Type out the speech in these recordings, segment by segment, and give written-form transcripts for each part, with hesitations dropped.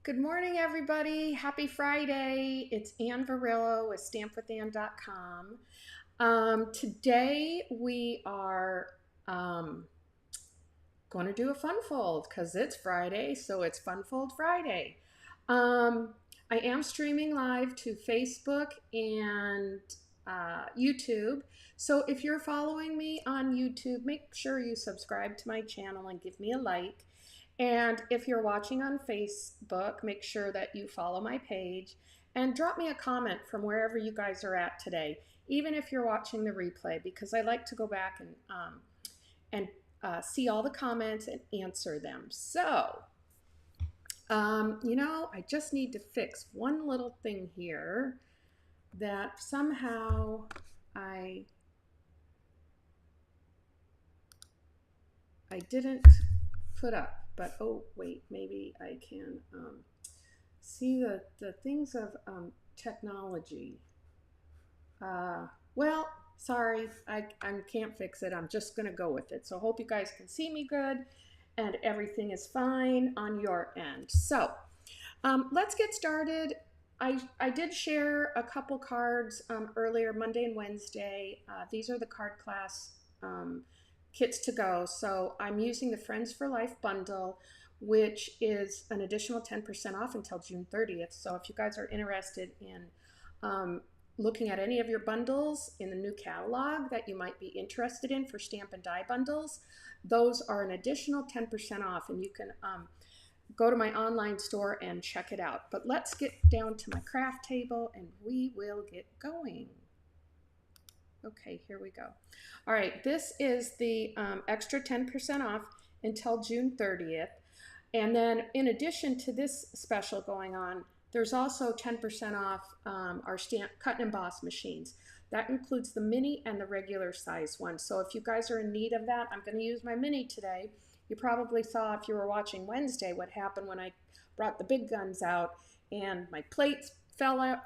Good morning, everybody. Happy Friday. It's Ann Varillo with stampwithann.com. Today we are going to do a fun fold because it's Friday, so it's Fun Fold Friday. I am streaming live to Facebook and YouTube. So if you're following me on YouTube, make sure you subscribe to my channel and give me a like. And if you're watching on Facebook, make sure that you follow my page and drop me a comment from wherever you guys are at today, even if you're watching the replay, because I like to go back and see all the comments and answer them. So, I just need to fix one little thing here that somehow I didn't put up. But oh wait, maybe I can see the things of technology. Well, sorry, I can't fix it. I'm just gonna go with it. So hope you guys can see me good and everything is fine on your end. So let's get started. I did share a couple cards earlier, Monday and Wednesday. These are the card class kits to go. So I'm using the Friends for Life bundle, which is an additional 10% off until June 30th. So if you guys are interested in looking at any of your bundles in the new catalog that you might be interested in for stamp and die bundles, those are an additional 10% off, and you can go to my online store and check it out. But let's get down to my craft table and we will get going. Okay, here we go. All right, this is the extra 10% off until June 30th. And then in addition to this special going on, there's also 10% off our stamp cut and emboss machines. That includes the mini and the regular size one. So if you guys are in need of that, I'm going to use my mini today. You probably saw, if you were watching Wednesday, what happened when I brought the big guns out and my plates fell out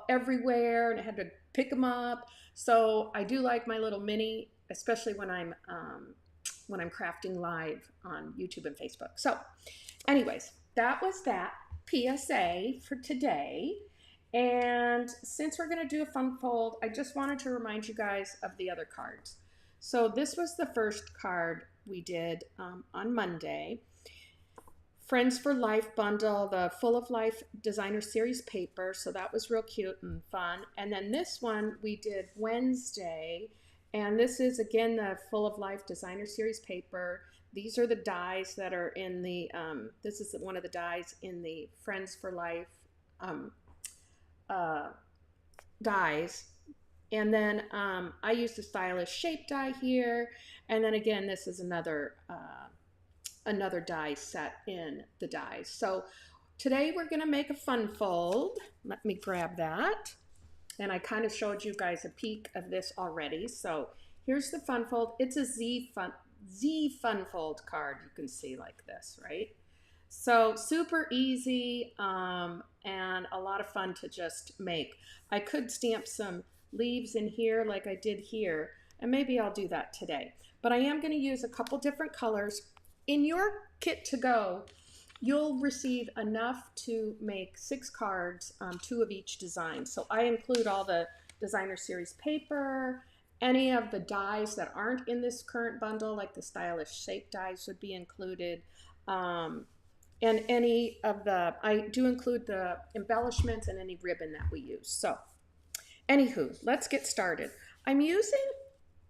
everywhere and I had to pick them up. So I do like my little mini, especially when I'm crafting live on YouTube and Facebook. So anyways, that was that PSA for today. And since we're going to do a fun fold, I just wanted to remind you guys of the other cards. So this was the first card we did on Monday. Friends for Life bundle, the Full of Life Designer Series paper. So that was real cute and fun. And then this one we did Wednesday. And this is, again, the Full of Life Designer Series paper. These are the dies that are in the, this is one of the dies in the Friends for Life dies. And then I used a stylish shape die here. And then again, this is another die set in the dies. So today we're gonna make a fun fold. Let me grab that. And I kind of showed you guys a peek of this already. So here's the fun fold. It's a Z fun fold card, you can see like this, right? So super easy and a lot of fun to just make. I could stamp some leaves in here like I did here, and maybe I'll do that today. But I am going to use a couple different colors. In your kit to go, you'll receive enough to make 6 cards, 2 of each design. So I include all the Designer Series paper, any of the dies that aren't in this current bundle, like the stylish shape dies would be included. And any of the, I do include the embellishments and any ribbon that we use. So anywho, let's get started. I'm using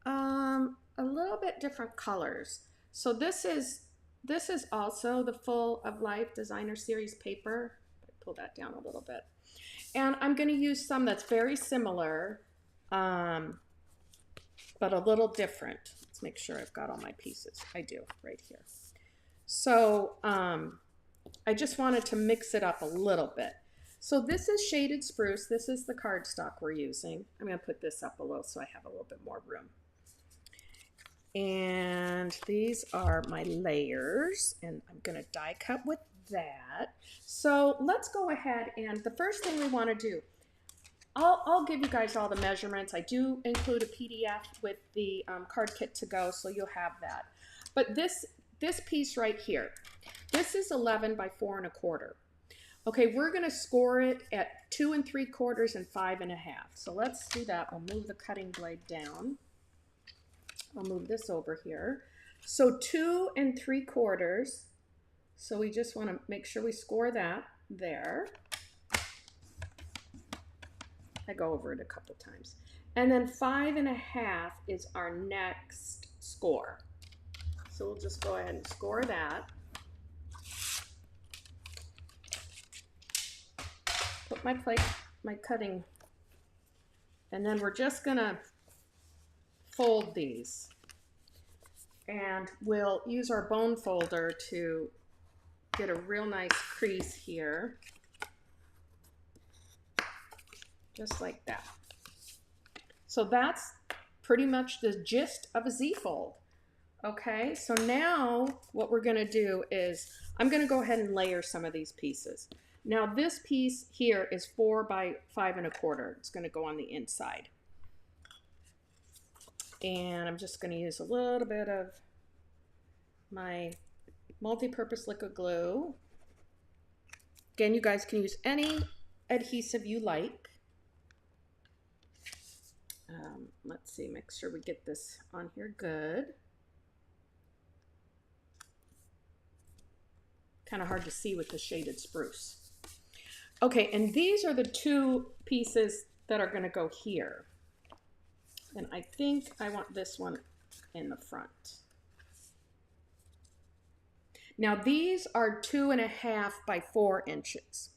a little bit different colors. So this is also the Full of Life Designer Series paper. Pull that down a little bit. And I'm going to use some that's very similar, but a little different. Let's make sure I've got all my pieces. I do, right here. So I just wanted to mix it up a little bit. So this is Shaded Spruce. This is the cardstock we're using. I'm going to put this up a little so I have a little bit more room. And these are my layers, and I'm going to die cut with that. So let's go ahead, and the first thing we want to do, I'll give you guys all the measurements. I do include a PDF with the card kit to go, so you'll have that. But this piece right here, this is 11 by 4 1/4. Okay, we're gonna score it at 2 3/4 and 5 1/2. So let's do that. We'll move the cutting blade down. I'll move this over here. So 2 3/4. So we just want to make sure we score that there. I go over it a couple times. And then 5 1/2 is our next score. So we'll just go ahead and score that. Put my plate, my cutting, and then we're just gonna fold these. And we'll use our bone folder to get a real nice crease here. Just like that. So that's pretty much the gist of a Z-fold. Okay, so now what we're gonna do is, I'm gonna go ahead and layer some of these pieces. Now this piece here is 4 by 5 1/4. It's gonna go on the inside. And I'm just gonna use a little bit of my multi-purpose liquid glue. Again, you guys can use any adhesive you like. Let's see, make sure we get this on here good. Kind of hard to see with the shaded spruce. Okay, and these are the 2 pieces that are going to go here. And I think I want this one in the front. Now these are 2 1/2 by 4 inches.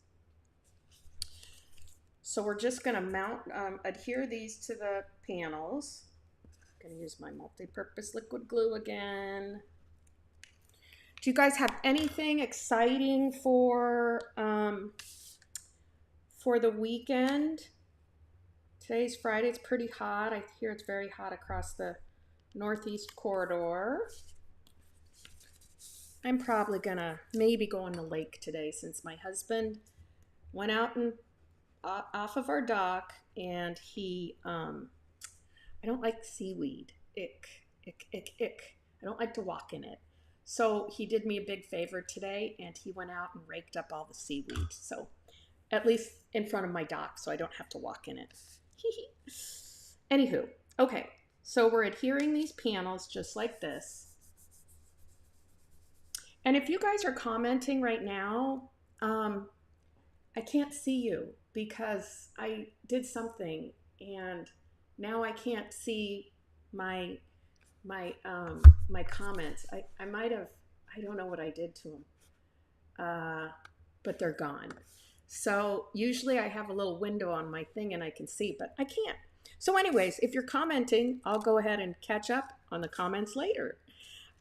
So we're just going to mount, adhere these to the panels. I'm going to use my multi-purpose liquid glue again. Do you guys have anything exciting for the weekend? Today's Friday. It's pretty hot. I hear it's very hot across the northeast corridor. I'm probably gonna maybe go on the lake today since my husband went out and off of our dock, and he I don't like seaweed. Ick, ick, ick, ick. I don't like to walk in it. So he did me a big favor today, and he went out and raked up all the seaweed. So at least in front of my dock, so I don't have to walk in it. Anywho, okay. So we're adhering these panels just like this. And if you guys are commenting right now, I can't see you because I did something and now I can't see my comments. I might have, I don't know what I did to them, but they're gone. So usually I have a little window on my thing and I can see, but I can't. So anyways, if you're commenting, I'll go ahead and catch up on the comments later.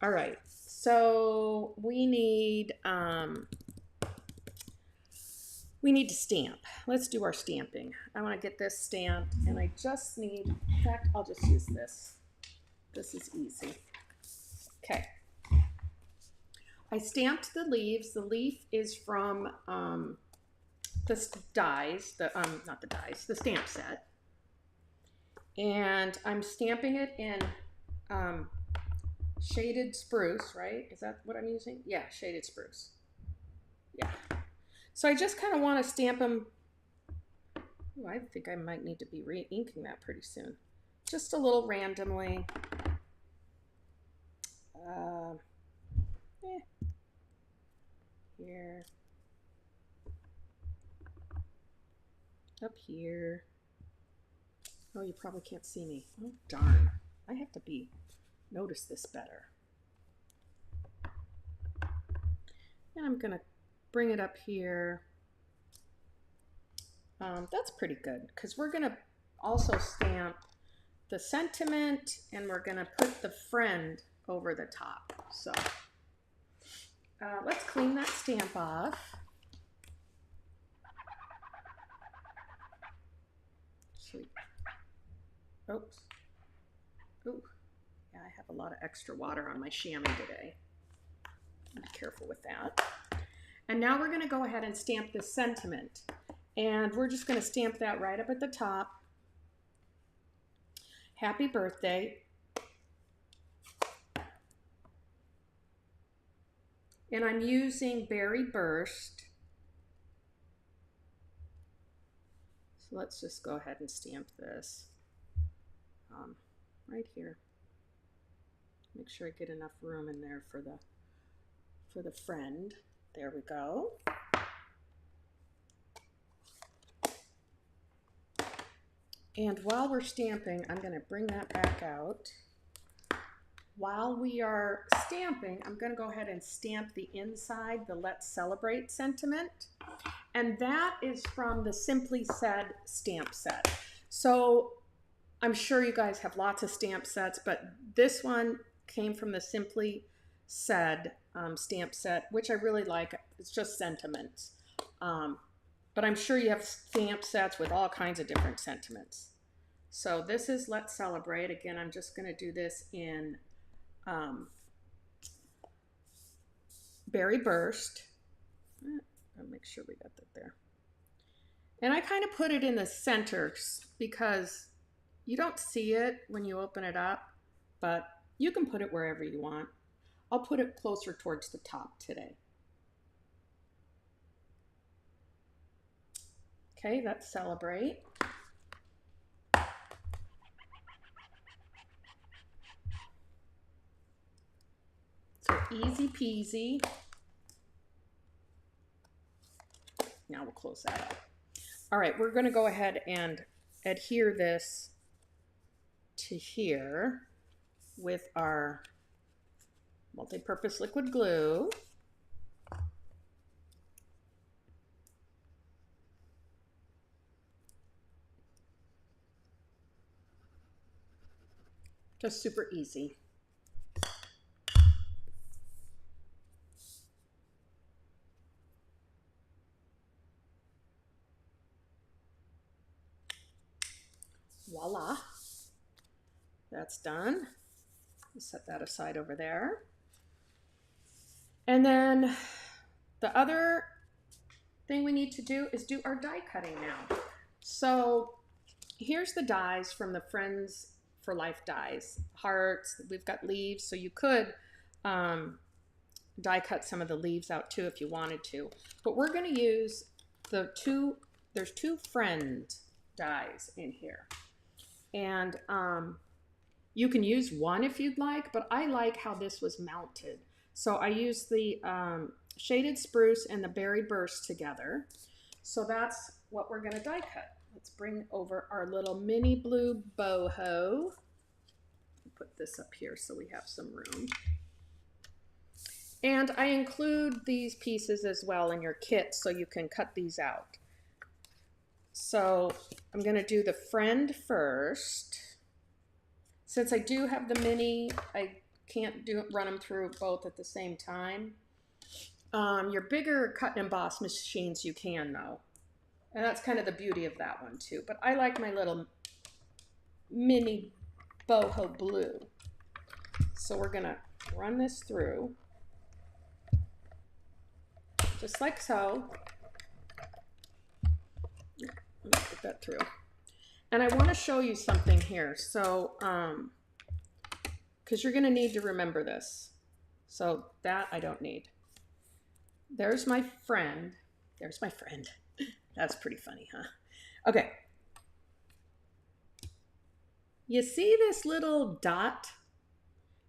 All right, so we need to stamp. Let's do our stamping. I want to get this stamped, and I just need, in fact, I'll just use this. This is easy. Okay. I stamped the leaves. The leaf is from the dies, not the dies, the stamp set. And I'm stamping it in shaded spruce, right? Is that what I'm using? Yeah, shaded spruce. Yeah. So I just kind of want to stamp them. Ooh, I think I might need to be re-inking that pretty soon. Just a little randomly. Here. Up here. Oh, you probably can't see me. Oh, darn. I have to notice this better. And I'm going to bring it up here. That's pretty good because we're going to also stamp the sentiment and we're going to put the friend over the top. So let's clean that stamp off. Sweet. Oops. Ooh. Yeah, I have a lot of extra water on my chamois today. Be careful with that. And now we're going to go ahead and stamp the sentiment. And we're just going to stamp that right up at the top. Happy birthday. And I'm using Berry Burst. So let's just go ahead and stamp this right here. Make sure I get enough room in there for the friend. There we go. And while we're stamping, I'm going to bring that back out. While we are stamping, I'm going to go ahead and stamp the inside, the Let's Celebrate sentiment. And that is from the Simply Said stamp set. So I'm sure you guys have lots of stamp sets, but this one came from the Simply Said stamp set, which I really like. It's just sentiments. But I'm sure you have stamp sets with all kinds of different sentiments. So this is Let's Celebrate. Again, I'm just going to do this in Berry Burst. I'll make sure we got that there. And I kind of put it in the center because you don't see it when you open it up, but you can put it wherever you want. I'll put it closer towards the top today. Okay, let's celebrate. So easy peasy. Now we'll close that up. All right, we're going to go ahead and adhere this to here with our multi-purpose liquid glue. Just super easy. Voila, that's done. Set that aside over there. And then the other thing we need to do is do our die cutting now. So here's the dies from the Friends for Life dies. Hearts, we've got leaves, so you could die cut some of the leaves out too if you wanted to. But we're going to use there's two Friend dies in here. And you can use one if you'd like, but I like how this was mounted. So I used the Shaded Spruce and the Berry Burst together. So that's what we're going to die cut. Let's bring over our little mini blue boho. Put this up here so we have some room. And I include these pieces as well in your kit so you can cut these out. So I'm going to do the Friend first. Since I do have the mini, I can't run them through both at the same time. Your bigger cut and emboss machines you can though. And that's kind of the beauty of that one too. But I like my little mini boho blue. So we're going to run this through. Just like so. Let's get that through. And I want to show you something here. So, because you're going to need to remember this. So that I don't need. There's my friend. There's my friend. That's pretty funny, huh? Okay. You see this little dot?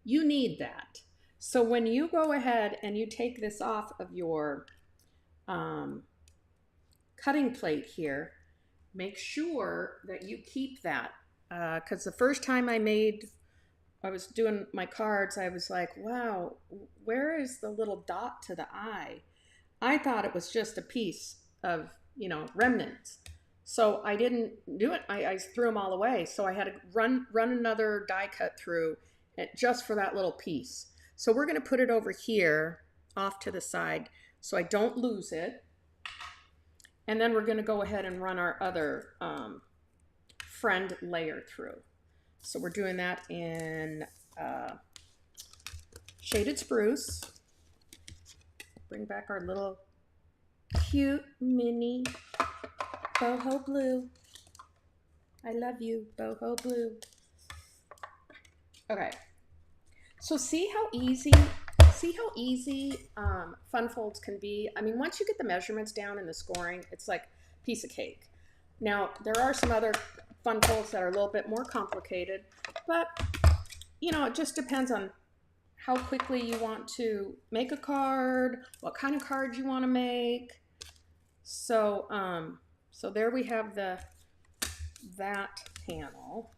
You need that. So when you go ahead and you take this off of your cutting plate here, make sure that you keep that. Because the first time I was doing my cards, I was like, wow, where is the little dot to the eye? I thought it was just a piece of, remnants. So I didn't do it. I threw them all away. So I had to run another die cut through just for that little piece. So we're going to put it over here off to the side so I don't lose it. And then we're going to go ahead and run our other Friend layer through. So we're doing that in Shaded Spruce. Bring back our little cute mini boho blue. I love you, boho blue. Okay. So see how easy fun folds can be. I mean, once you get the measurements down and the scoring, it's like a piece of cake. Now, there are some other fun folds that are a little bit more complicated, but you know, it just depends on how quickly you want to make a card, what kind of card you want to make. So, so there we have that panel,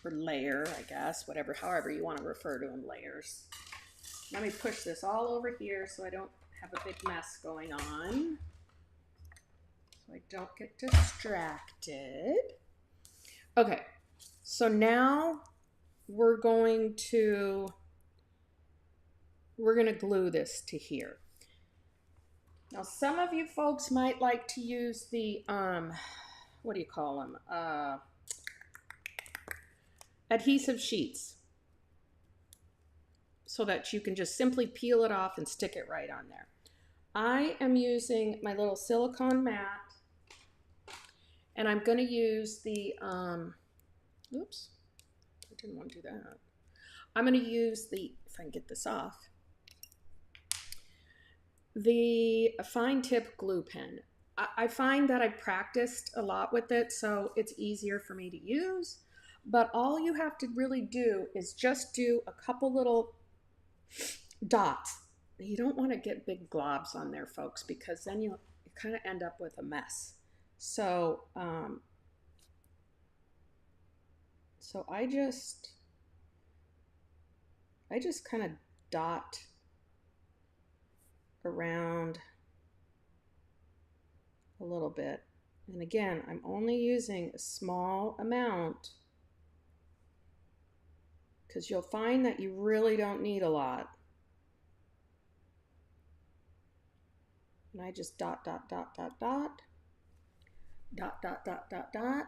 or layer, I guess, whatever, however you want to refer to them, layers. Let me push this all over here so I don't have a big mess going on, so I don't get distracted. Okay, so now we're going to glue this to here. Now, some of you folks might like to use the, what do you call them? Adhesive sheets, so that you can just simply peel it off and stick it right on there. I am using my little silicone mat, and I'm going to use the, oops, I didn't want to do that. I'm going to use the, if I can get this off, the fine tip glue pen. I find that I've practiced a lot with it, so it's easier for me to use. But all you have to really do is just do a couple little dots. You don't want to get big globs on there, folks, because then you kind of end up with a mess. So, so I just kind of dot around a little bit. And again, I'm only using a small amount, because you'll find that you really don't need a lot. And I just dot, dot, dot, dot, dot, dot, dot, dot, dot, dot.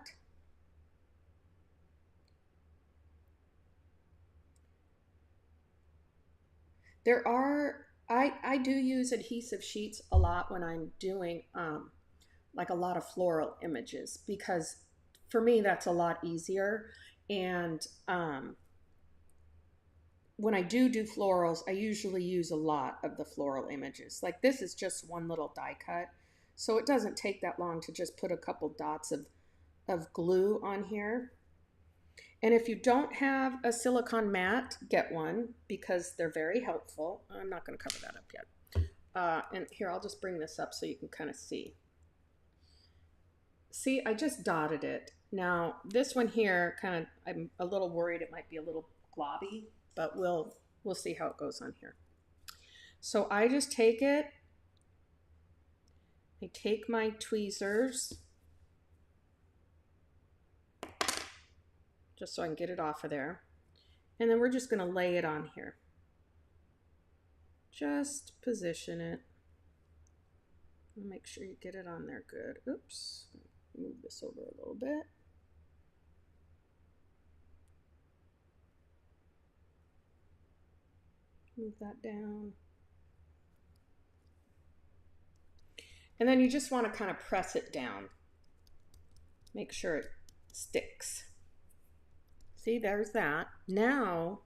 There are, I do use adhesive sheets a lot when I'm doing like a lot of floral images, because for me that's a lot easier. And when I do florals, I usually use a lot of the floral images. Like this is just one little die cut, so it doesn't take that long to just put a couple dots of glue on here. And if you don't have a silicone mat, get one, because they're very helpful. I'm not going to cover that up yet. And here, I'll just bring this up so you can kind of see. See, I just dotted it. Now, this one here, kind of, I'm a little worried it might be a little globby, but we'll see how it goes on here. So I just take it, I take my tweezers, just so I can get it off of there. And then we're just going to lay it on here. Just position it. Make sure you get it on there good. Oops. Move this over a little bit. Move that down. And then you just want to kind of press it down. Make sure it sticks. See, there's that. Now,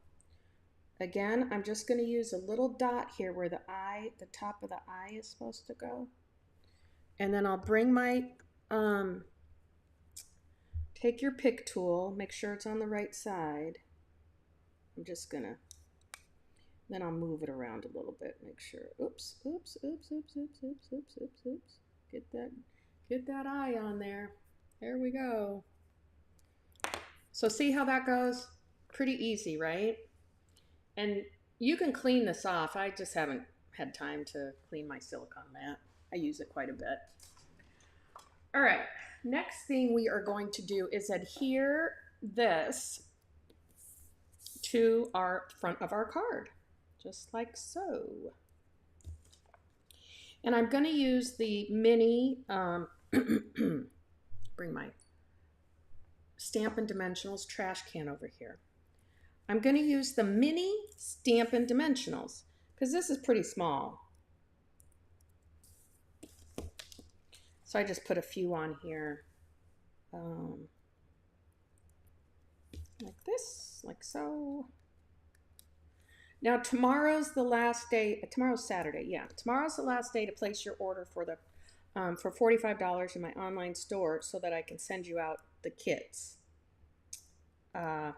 again, I'm just going to use a little dot here where the eye, the top of the eye is supposed to go. And then I'll bring my, take your pick tool, make sure it's on the right side. I'm just going to, then I'll move it around a little bit, make sure, oops, oops, oops, oops, oops, oops, oops, oops, oops. Get that eye on there. There we go. So see how that goes? Pretty easy, right? And you can clean this off. I just haven't had time to clean my silicone mat. I use it quite a bit. All right, next thing we are going to do is adhere this to our front of our card, just like so. And I'm going to use the mini, bring my Stampin' Dimensionals trash can over here. I'm going to use the mini Stampin' Dimensionals because this is pretty small. So I just put a few on here, like this, like so. Now tomorrow's the last day, tomorrow's Saturday, yeah. Tomorrow's the last day to place your order for the for $45 in my online store so that I can send you out the kits. I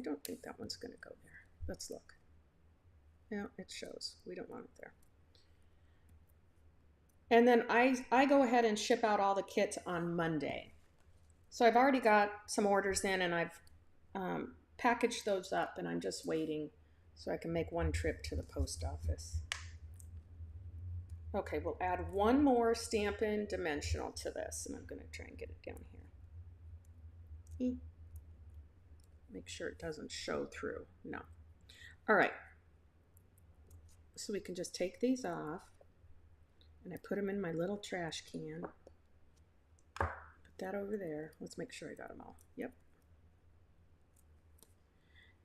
don't think that one's going to go there. Let's look. No, it shows. We don't want it there. And then I go ahead and ship out all the kits on Monday. So I've already got some orders in, and I've packaged those up, and I'm just waiting so I can make one trip to the post office. Okay, we'll add one more Stampin' Dimensional to this, and I'm going to try and get it down here. Make sure it doesn't show through. No. All right. So we can just take these off, and I put them in my little trash can. Put that over there. Let's make sure I got them all. Yep.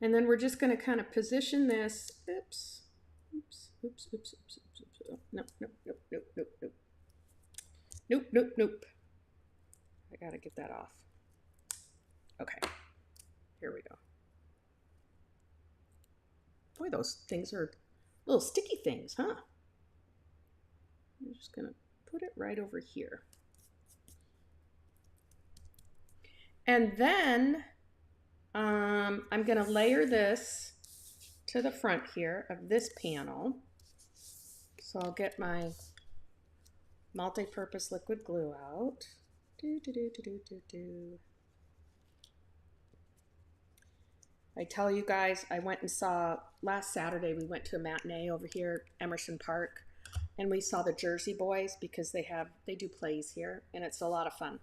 And then we're just going to kind of position this. Oops. Oops. Oops. Oops. Oops. Oops. Oops. Oh, nope. Nope. Nope. Nope. Nope. Nope. Nope. Nope. Nope. I got to get that off. Okay. Here we go. Boy, those things are little sticky things, huh? I'm just going to put it right over here. And then I'm going to layer this to the front here of this panel. So I'll get my multi-purpose liquid glue out. I tell you guys, I went and saw, last Saturday we went to a matinee over here, Emerson Park, and we saw the Jersey Boys because they do plays here, and it's a lot of fun.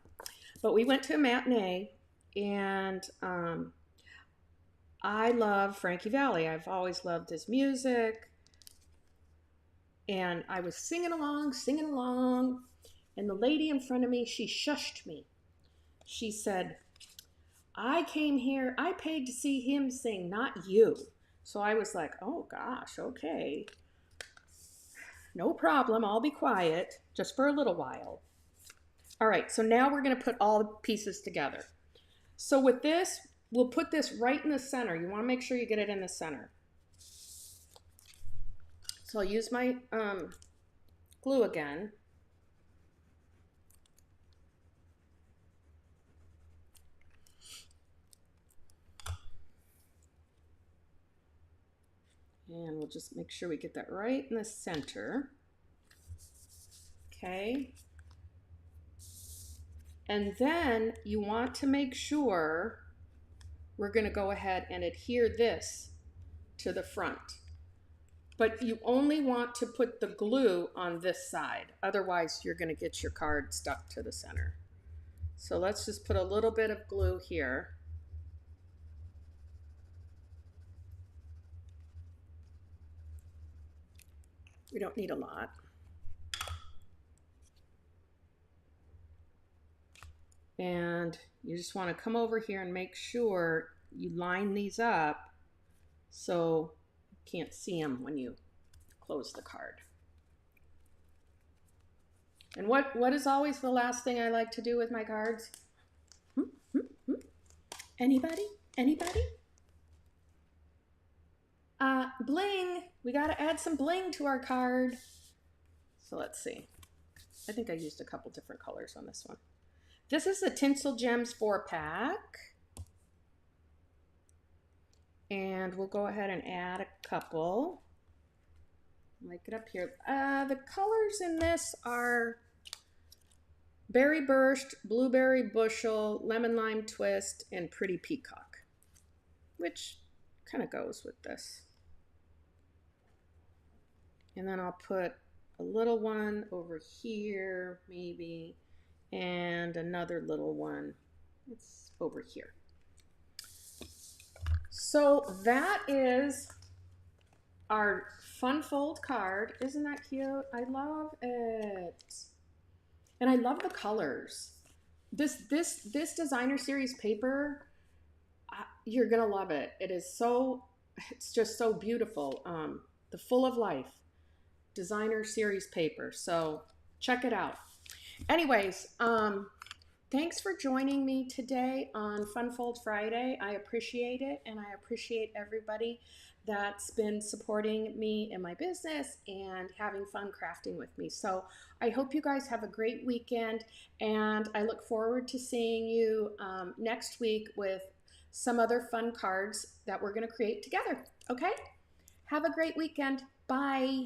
But we went to a matinee, and I love Frankie Valli. I've always loved his music, and I was singing along, and the lady in front of me, she shushed me. She said, I came here, I paid to see him sing, not you. So I was like, oh gosh, okay. No problem, I'll be quiet, just for a little while. All right, so now we're gonna put all the pieces together. So with this, we'll put this right in the center. You wanna make sure you get it in the center. So I'll use my glue again. And we'll just make sure we get that right in the center. Okay. And then you want to make sure we're going to go ahead and adhere this to the front. But you only want to put the glue on this side. Otherwise, you're going to get your card stuck to the center. So let's just put a little bit of glue here. We don't need a lot. And you just want to come over here and make sure you line these up so you can't see them when you close the card. And what is always the last thing I like to do with my cards? Anybody? Anybody? Bling. We got to add some bling to our card. So let's see. I think I used a couple different colors on this one. This is the Tinsel Gems 4-pack. And we'll go ahead and add a couple. Make it up here. The colors in this are Berry Burst, Blueberry Bushel, Lemon Lime Twist, and Pretty Peacock, which kind of goes with this. And then I'll put a little one over here, maybe, and another little one. It's over here. So that is our fun fold card. Isn't that cute? I love it. And I love the colors. This designer series paper, you're gonna love it. It's just so beautiful. The Full of Life designer series paper. So check it out. Anyways, thanks for joining me today on Fun Fold Friday. I appreciate it, and I appreciate everybody that's been supporting me in my business and having fun crafting with me. So I hope you guys have a great weekend, and I look forward to seeing you next week with some other fun cards that we're going to create together. Okay? Have a great weekend. Bye.